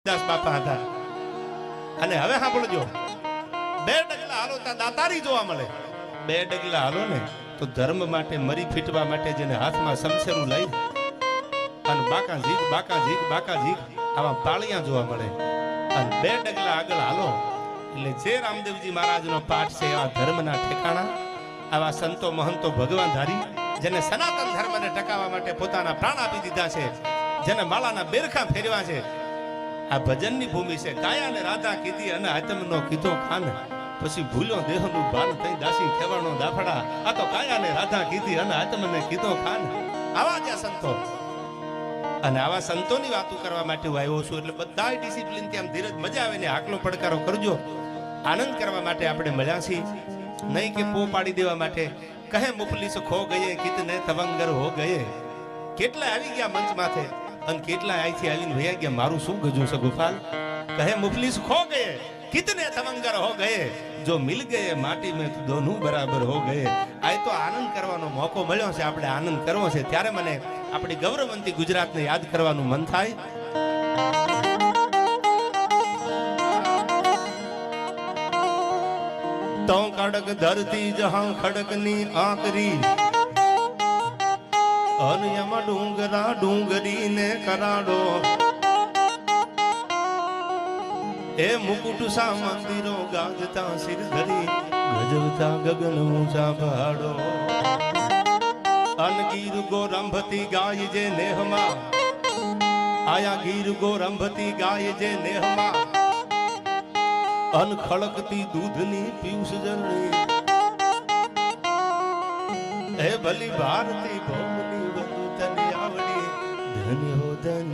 દાસ બાપા હતા. અને હવે સાંભળજો, 2 ડગલા હાલો ત્યાં દાતારી જોવા મળે. 2 ડગલા હાલો ને તો ધર્મ માટે મરી ફીટવા માટે જેને હાથમાં શમશેરું લઈ અને બાકા ઝીક બાકા ઝીક બાકા ઝીક આવા પાળિયા જોવા મળે. અને 2 ડગલા આગળ હાલો એટલે જે રામદેવજી મહારાજનો પાઠ છે એવા ધર્મના ઠેકાણા, આવા સંતો મહંતો ભગવાન ધારી જેને સનાતન ધર્મને ટકાવવા માટે પોતાના પ્રાણ આપી દીધા છે, જેને માળાના બેરખા ફેરવા છે. આ ભજનની ભૂમિ છે. કાયાને રાધા કીધી અને આતમનો કીધો ખાન, પછી ભૂલ્યો દેહનું ભાન થઈ દાસી ખેવાનો દાફડા. આ તો કાયાને રાધા કીધી અને આતમને કીધો ખાન. આવા જ સંતો, અને આવા સંતોની વાતો કરવા માટે હું આવ્યો છું. એટલે બધા ડિસિપ્લિન થી આમ ધીરજ મજા આવે ને આકલો પડકારો કરજો. આનંદ કરવા માટે આપણે મળ્યા છીએ, નહીં કે પો પાડી દેવા માટે. કહે મુફલિસ ખો ગયે કિતને તવંગર હો ગયે. કેટલા આવી ગયા મંચ માથે અને કેટલા અહીંથી આવીને વયા ગયા. મારું શું ગજું છે ગોપાલ? કહે મુફલિસ ખો ગયે કિતને તવંગર હો ગયે, જો મિલ ગયે માટી મેં તો દોનું બરાબર હો ગયે. આ તો આનંદ કરવાનો મોકો મળ્યો છે, આપણે આનંદ કરવો છે. ત્યારે મને આપણી ગૌરવવંતી ગુજરાતને યાદ કરવાનું મન થાય. તો કડક ધરતી જહાં ખડકની આકરી, અનયમાં ડુંગરા ડુંગરી ને કરાડો. એ મુકુટ સા મંદિરો ગાજતા સિર ધરી, ગજવતા ગગન ઊંચા પહાડો. અન ગીર ગોરંભતી ગાય જે નેહમાં, આયા ગીર ગોરંભતી ગાય જે નેહમાં. અન ખળકતી દૂધની પિયુષ જરણી, હે ભલી ભારતી ભૌમની વધુ તને આવડી. ધન્ય હો ધન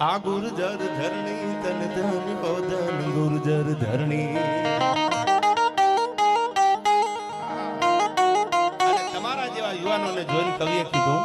આ ગુર્જર ધરણી, તન ધન હો ધન ગુર્જર ધરણી. તમારા જેવા યુવાનોને જોઈને કવિએ કીધું,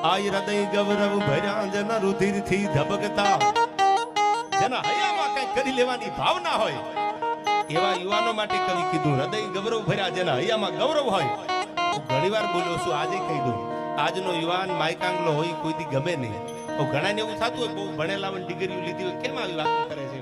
આ હૃદય ગૌરવ ભર્યા જન રુધિર થી ધબકતા, જેના હૈયામાં કઈ કરી લેવાની ભાવના હોય એવા યુવાનો માટે કવિ કીધું. હૃદય ગૌરવ ભર્યા જેના હૈયામાં ગૌરવ હોય. હું ઘણી વાર બોલ્યો છું, આજે કહી દઉં. આજનો યુવાન માયકાંગલો હોય, કોઈથી ગમે નહીં. ઘણાને એવું થતું હોય, બહુ ભણેલા ડિગ્રીઓ લીધી હોય, કેમ આવી વાતો કરે છે?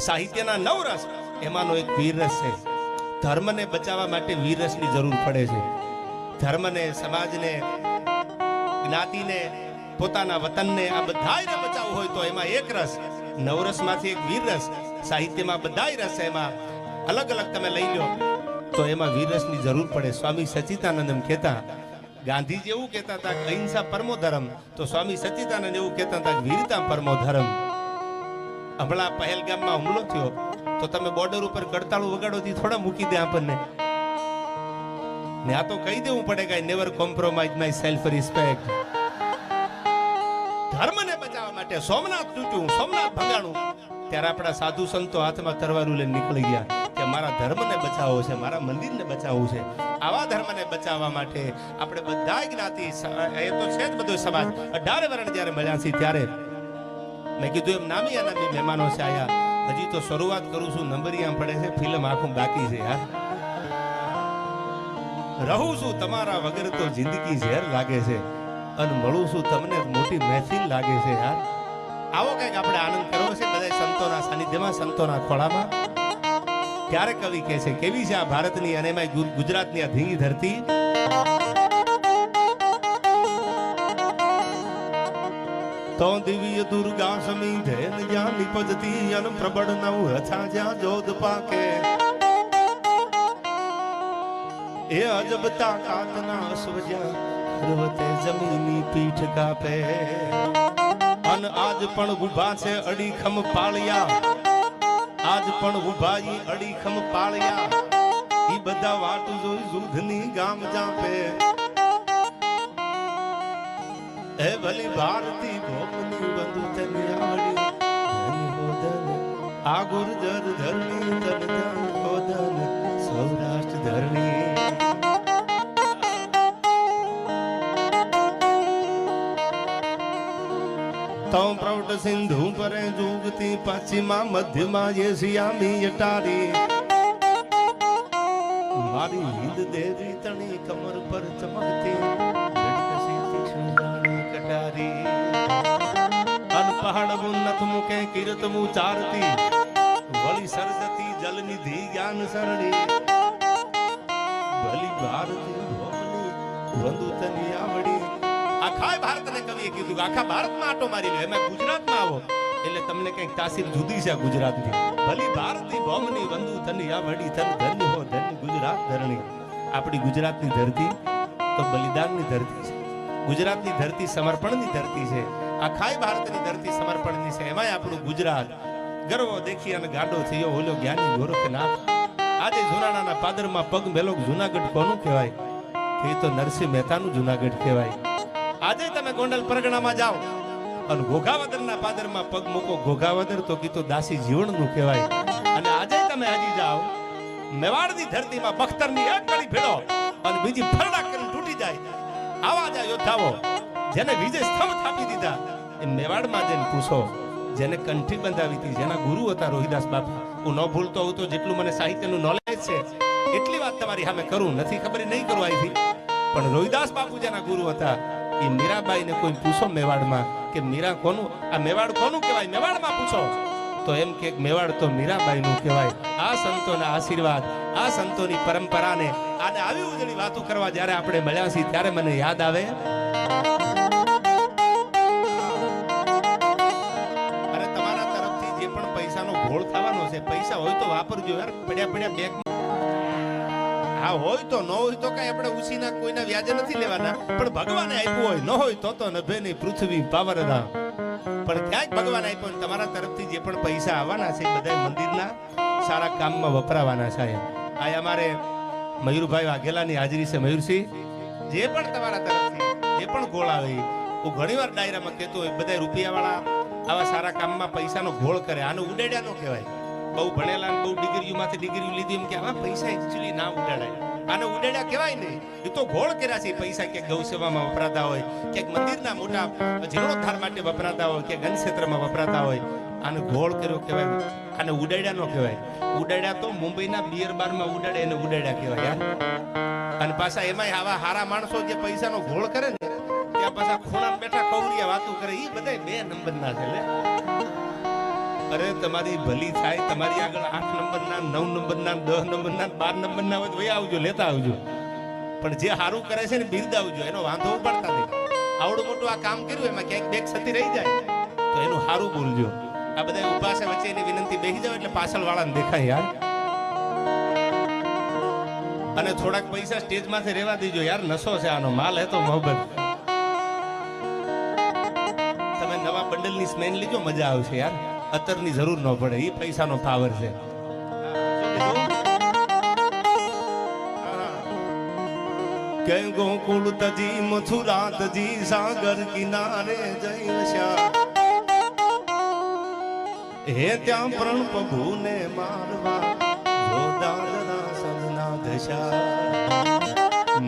સાહિત્યના 9 રસ એમાંનો એક વીરરસ છે. ધર્મને બચાવવા માટે વીરરસની જરૂર પડે છે. ધર્મને, સમાજને, જ્ઞાતિને, પોતાના વતનને, આ બધાયને બચાવવું હોય તો એમાં એક રસ, 9 રસમાંથી એક વીરરસ. સાહિત્યમાં બધાય રસ એમાં અલગ અલગ તમે લઈ લો તો એમાં વીરરસની જરૂર પડે. સ્વામી સચ્ચિદાનંદ એમ કહેતા, ગાંધીજી એવું કહેતા હતા કે અહિંસા પરમો ધર્મ, તો સ્વામી સચ્ચિદાનંદ એવું કહેતા હતા કે વીરતા પરમો ધર્મ. હમણાં પહેલગામમાં હુમલો થયો તો તમે બોર્ડર ઉપર કડતાળું વગાડોથી થોડા મૂકી દે આપણને ને. આ તો કહી દેવું પડે કે never compromise my self respect. ધર્મને બચાવવા માટે સોમનાથ તૂટ્યું, સોમનાથ ભંગાણું, ત્યારે આપણા સાધુ સંતો હાથમાં તરવારું લઈને નીકળી ગયા કે મારા ધર્મને બચાવવો છે, મારા મંદિરને બચાવવું છે. આવા ધર્મને બચાવવા માટે આપણે બધા જ્ઞાતિ, એ તો છે જ બધો સમાજ, 18 વર્ણ જ્યારે મળ્યા છે ત્યારે મેં કીધું એમ નામી અનામી મહેમાનો છે આયા. હજી તો શરૂઆત કરું છું, નંબરિયા પડે છે, ફિલ્મ આખું બાકી છે યાર. રહું છું તમારા વગર તો જિંદગી ઝેર લાગે છે, અને મળું છું તમને મોટી મહેફિલ લાગે છે યાર. આવો કંઈક આપણે આનંદ કરવો છે બધા સંતોના સાનિધ્યમાં, સંતોના ખોળામાં. ત્યારે કવિ કહે છે, કેવી છે આ ભારતની અને એમાં ગુજરાતની આ ધીંગી ધરતી. તો દિવ્ય દુર્ગા સમી ધેન જ્યાં નિપજતી, અન પ્રબળ નવ રથા જ્યાં જોધ પાકે. એ અજબ તાકાતના અશ્વ જ્યાં પર્વતે જમીની પીઠ કાપે. અન આજ પણ ઉભા છે અડીખમ પાળિયા, આજ પણ ઉભા ઈ અડીખમ પાળિયા. ઈ બધા વાટ જોઈ જુધની ગામ જાપે. એ ભલી ભારતી ભોમની બંધુ તને આવડી. ધન હો ધન આ ગુર્જર ધરણી, તન ધન હો ધન સૌરાષ્ટ્ર ધરણી. તો પ્રૌઢ સિંધુ પરે જુગતી, પશ્ચિમા મધ્યમાં એશિયાની અટારી. મારી હિંદ દેવી તણી કમર પર ચમકતી, કટારી. પહાડવું નથ મૂકે કીર્તવું ચારતી વળી સર્જતી જલ નિધિ જ્ઞાન સરણી ભલી ભારતી ભોગની વંદુતની આવડી. આખા ભારતને કવિએ કીધું આખા ભારતમાં આટો મારી લો, એમાં ગુજરાતમાં આવો એટલે તમને કંઈક તાસીર જુદી છે ગુજરાતની. ભલી ભારતી ભોગની વંદુતની આવડી તન ધન્ય હો ધન્ય ગુજરાત ધરણી. આપણી ગુજરાતની ધરતી તો બલિદાનની ધરતી છે. ગુજરાતની ધરતી સમર્પણની ધરતી છે. આખા ભારતની ધરતી સમર્પણની છે. એમાંય આપણું ગુજરાત ગર્વ દેખી અને ગાડો થયો ઓલો જ્ઞાની ગોરખનાથ. આજે જુનાણાના પાદરમાં પગ મેલો જુનાગઢ કોનું કહેવાય કે તો નરસિંહ મહેતાનું જુનાગઢ કહેવાય. આજે તમે ગોંડલ પરગણામાં જાઓ અને ઘોઘાવદરના પાદરમાં પગ મૂકો ઘોઘાવદર તો કીતો દાસી જીવનનું કહેવાય. અને આજે તમે હાજી જાઓ મેવાડની ધરતીમાં બખ્તરની એક કડી ભેળો અને બીજી ફરડા કરીને તૂટી જાય. આવા જ યોદ્ધાઓ જેને વિજય સ્તંભ થાપી દીધા એ મેવાડમાં જઈને પૂછો જેને કંઠી બંધાવી હતી, જેના ગુરુ હતા રોહિદાસ બાપા. હું ન ભૂલતો હોઉં તો જેટલું મને સાહિત્યનું નોલેજ છે એટલી વાત તમારી સામે કરું, નથી ખબર નહીં કરું આવી. પણ રોહિદાસ બાપુ જેના ગુરુ હતા એ મીરાબાઈને કોઈ પૂછો મેવાડમાં કે મીરા કોનું, આ મેવાડ કોનું કહેવાય, મેવાડમાં પૂછો તો એમ કે મેવાડ તો મીરાબાઈનું કહેવાય. આ સંતોના આશીર્વાદ, આ સંતોની પરંપરાને આને આવી ઉજળી વાતો કરવા જ્યારે આપણે મળ્યા છીએ ત્યારે મને યાદ આવે અરે તમારા તરફથી જે પણ પૈસાનો ઘોળ થવાનો છે, પૈસા હોય તો વાપરજો યાર, પડ્યા પડ્યા બેગ. હા હોય તો ન હોય તો કઈ આપણે ઉછીના કોઈના વ્યાજે નથી લેવાના, પણ ભગવાને આપ્યું હોય ન હોય તો નભે નહીં પૃથ્વી પાવરના. પણ ક્યાંક ભગવાન આપ્યો ને તમારા તરફથી જે પણ પૈસા આવવાના છે બધા મંદિરના સારા કામમાં વપરાવાના છે. આ અમારે મયુરભાઈ વાઘેલાની હાજરી છે. મયુરસિંહ જે પણ તમારા તરફથી જે પણ ગોળ આવે હું ઘણીવાર ડાયરામાં કહેતો હોય બધા રૂપિયાવાળા આવા સારા કામમાં પૈસાનો ગોળ કરે, આનો ઉડાડ્યા ન કહેવાય. બહુ ભણેલા બહુ ડિગ્રીઓમાંથી ડિગ્રીઓ લીધી એમ કે આવા પૈસા એકચ્યુઅલી ના ઉડાડાય, આને ઉડાડ્યા કહેવાય નહીં. એ તો ગોળ કર્યા છે. પૈસા ક્યાંક ગૌ સેવામાં વપરાતા હોય, ક્યાંક મંદિરના મોટા જીર્ણોદ્ધાર માટે વપરાતા હોય, ક્યાંક ગન ક્ષેત્રમાં વપરાતા હોય. આને ગોળ કર્યો કહેવાય, આને ઉડાડ્યા ન કહેવાય. ઉડાડ્યા તો મુંબઈના બિયર બારમાં ઉડાડે એને ઉડાડ્યા કહેવાય યાર. અને પાછા એમાંય આવા હારા માણસો જે પૈસાનો ગોળ કરે ને ત્યાં પાછા ખૂણામાં બેઠા કૌરિયા વાતો કરે, એ બધા 2 નંબરના છે. અરે તમારી ભલી થાય, તમારી આગળ 8 નંબરના 9 નંબરના 10 નંબરના 12 નંબરના હોય તો વહી આવજો, લેતા આવજો. પણ જે સારું કરે છે ને બિરદાવજો, એનો વાંધો ઉપાડતા નહીં. આવડું મોટું આ કામ કર્યું એમાં ક્યાંક બેગ સતી રહી જાય તો એનું સારું બોલજો. આ બધા ઉભા છે વચ્ચે એની વિનંતી બેસી જાવ એટલે પાછળ વાળાને દેખાય યાર. અને થોડાક પૈસા સ્ટેજમાંથી રહેવા દીજો યાર, નશો છે આનો, માલ હે તો મોહબ્બત. તમે નવા બંડલની સ્મેલ લીજો, મજા આવશે યાર. અત્તરની જરૂર ન પડે, એ પૈસાનો પાવર છે. કે ગોકુળ તજી મથુરા તજી સાગર કિનારે જઈ વસ્યા, હે ત્યાં પ્રણ પ્રભુને મારવા જોદારના સદના દશા.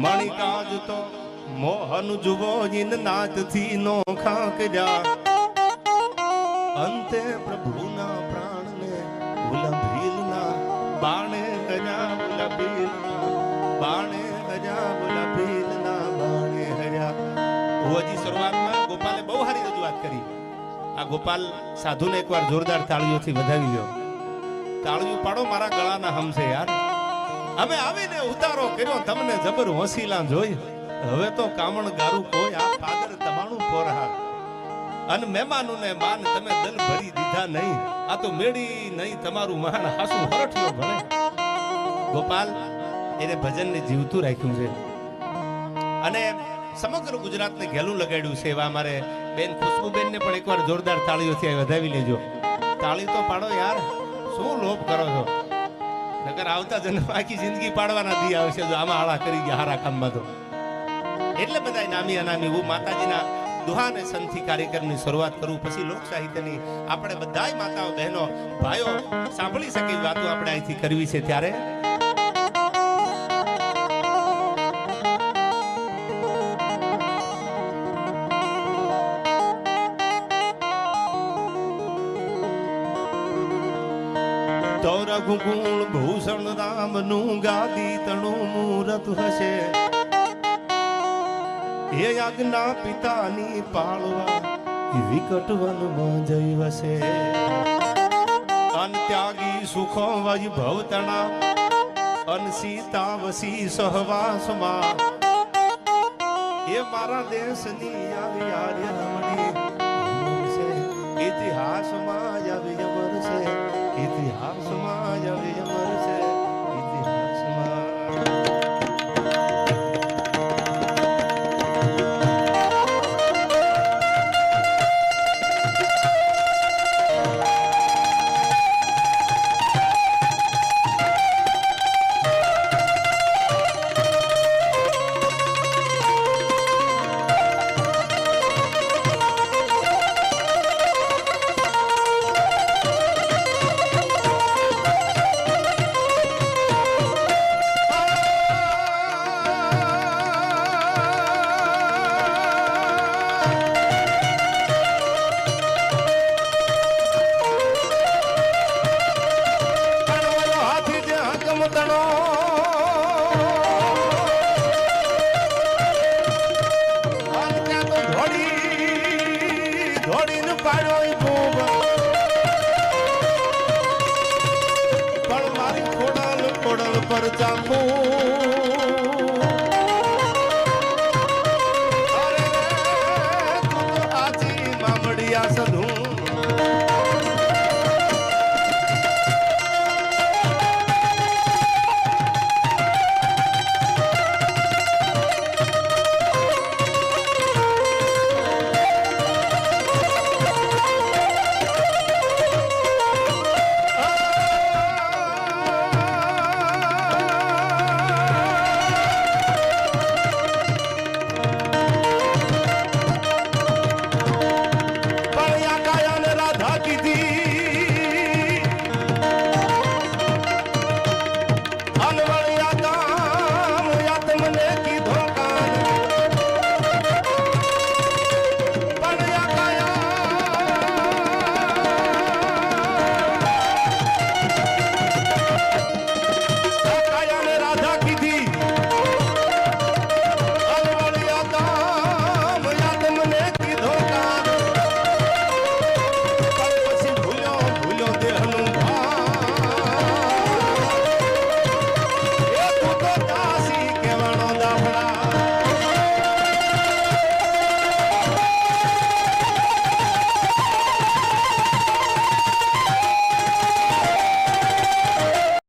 મણિકાજ તો મોહન જુગો જીન નાથથી નોખા કર્યા, અંતે પ્રભુના પ્રાણને ગુલાબીલના બાણે હર્યા, ગુલાબીલના બાણે હર્યા, ગુલાબીલના બાણે હર્યા. હજી શરૂઆતમાં ગોપાલે બહુ સારી રજૂઆત કરી. આ ગોપાલ સાધુને એકવાર જોરદાર તાળીઓથી વધાવી લ્યો. તાળીઓ પાડો, મારા ગળાના હમશે યાર. અમે આવીને ઉતારો કર્યો તમને જબર વસીલા જોઈ, હવે તો કામણ ગારું કોઈ આ પાદર તમારું પોરહા. અને મહેમાનોને માન તમે દલ ભરી દીધા નહીં, આ તો મેળી નહીં તમારું મહાન હાસુ હરઠિયો ભણે. ગોપાલ એને ભજનને જીવતું રાખ્યું છે અને સમગ્ર ગુજરાતને ઘેલું લગાડ્યું છે. એવા અમારે બેન ખુશ્બુબેનને પણ એકવાર જોરદાર તાળીઓથી વધાવી લેજો. તાળી તો પાડો યાર, શું લોભ કરો છો? નકર આવતા જન્મ આખી જિંદગી પાડવાના દી આવશે જો આમાં હાળા કરી ગયા હારા કામમાં તો. એટલે બધા નામી અનામી હું માતાજીના દુહા અને સંતથી કાર્યક્રમની શરૂઆત કરું, પછી લોક સાહિત્યની આપણે બધાય માતાઓ બહેનો ભાઈઓ સાંભળી શકે વાતો આપણે અહીંથી કરવી છે. ત્યારે તો રઘુકુળ ભૂષણ રામનું ગાદી તણું મૂરત હશે, હે યજ્ઞા પિતાની પાળવા વિકટ વનમાં જઈ વસે અન ત્યાગી સુખો વૈભવ તણા અન સીતા વસી સહવાસમાં એ મારા દેશની આવી આર્ય રમણી છે ઇતિહાસમાં આવી અમર છે ઇતિહાસમાં આવી અમર છે ઇતિહાસમાં પર ચાંપુ